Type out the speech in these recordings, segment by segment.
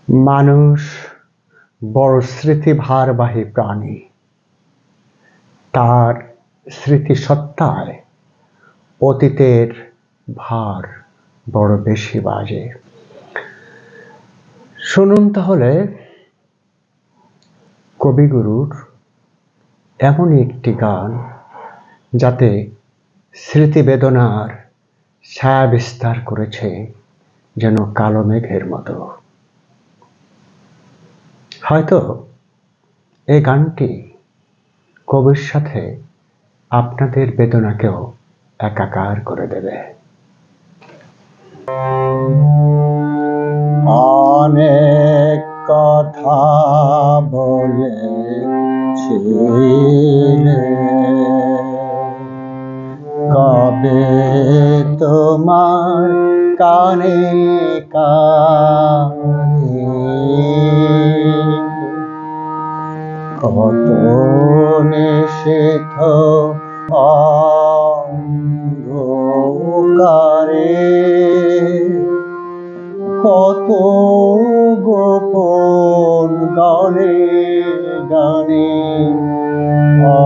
মানুষ বড় স্মৃতিভারবাহী প্রাণী। তার স্মৃতিসত্তায় অতীতের ভার বড় বেশি বাজে। শুনুন তাহলে কবিগুরুর এমনই একটি গান, যাতে স্মৃতিবেদনার ছায়া বিস্তার করেছে যেন কালো মেঘের মতো। হয়তো এই গানটি কবির সাথে আপনাদের বেদনাকেও একাকার করে দেবে। অনেক কথা বলেছিলে, কবে তোমার কানে কানে কত নিষেধ অন্ধকারে, কত গোপন গানে গানে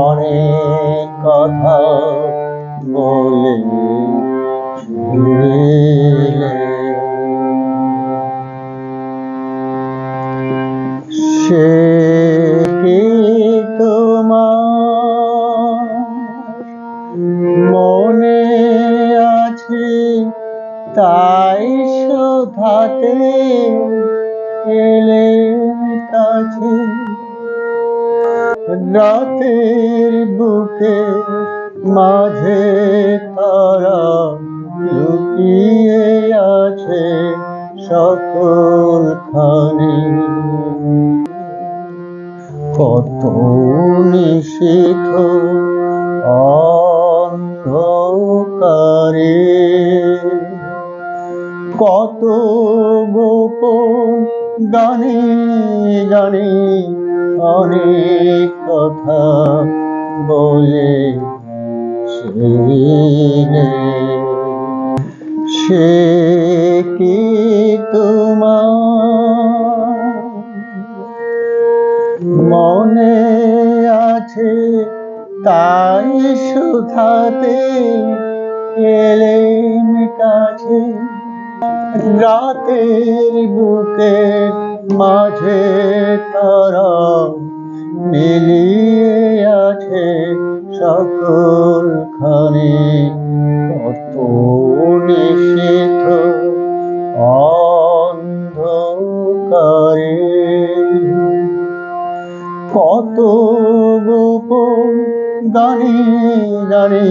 অনেক কথা বলেছিলে। সে কি তোমার মনে আছে? তাই শোধাতে এলে কাছে, রাতের বুকে মাঝে তারা লুকিয়ে আছে সকলখানে, কত নিষিদ্ধ অন্ধকারে, কত গোপন গানে গানে অনেক কথা বলেছিলে। সে কি তোমার মনে আছে? তাই শোধাতে এলেম কাছে, রাতের বুকে মাঝে তারা মিলিয়ে আছে সকলখানে, কত নিষিদ্ধ অন্ধকারে, কত গোপন গানে গানে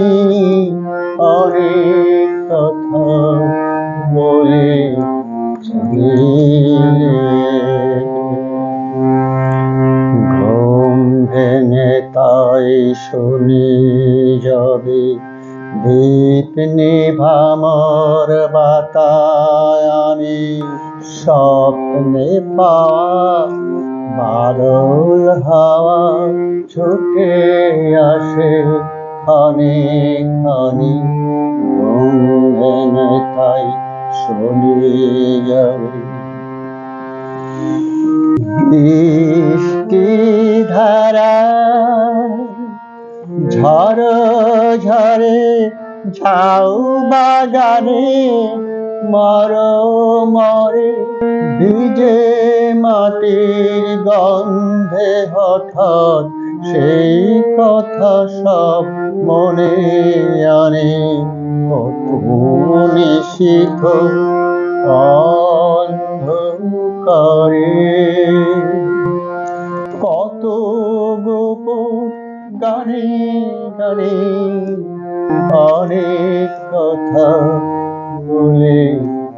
অনেক কথা বলেছিলে। ঘুম ভেঙে তাই শুনি যাবে দীপ নিভামর বাতায়নে, স্বপ্নে পাওয়া বাদল হাওয়া ছুটে আসে খানে খানে। ঘুম ভেঙে তাই শুনি যাবে বৃষ্টি ধারা ঝড় ঝরে ঝাউ বাগানে, মর মরে ভিজে মাটির গন্ধে হঠাৎ সেই কথা সব মনে আনে, কত নিষিদ্ধ অন্ধকারে, কত গোপন গানে গানে অনেক কথা বলেছিলে।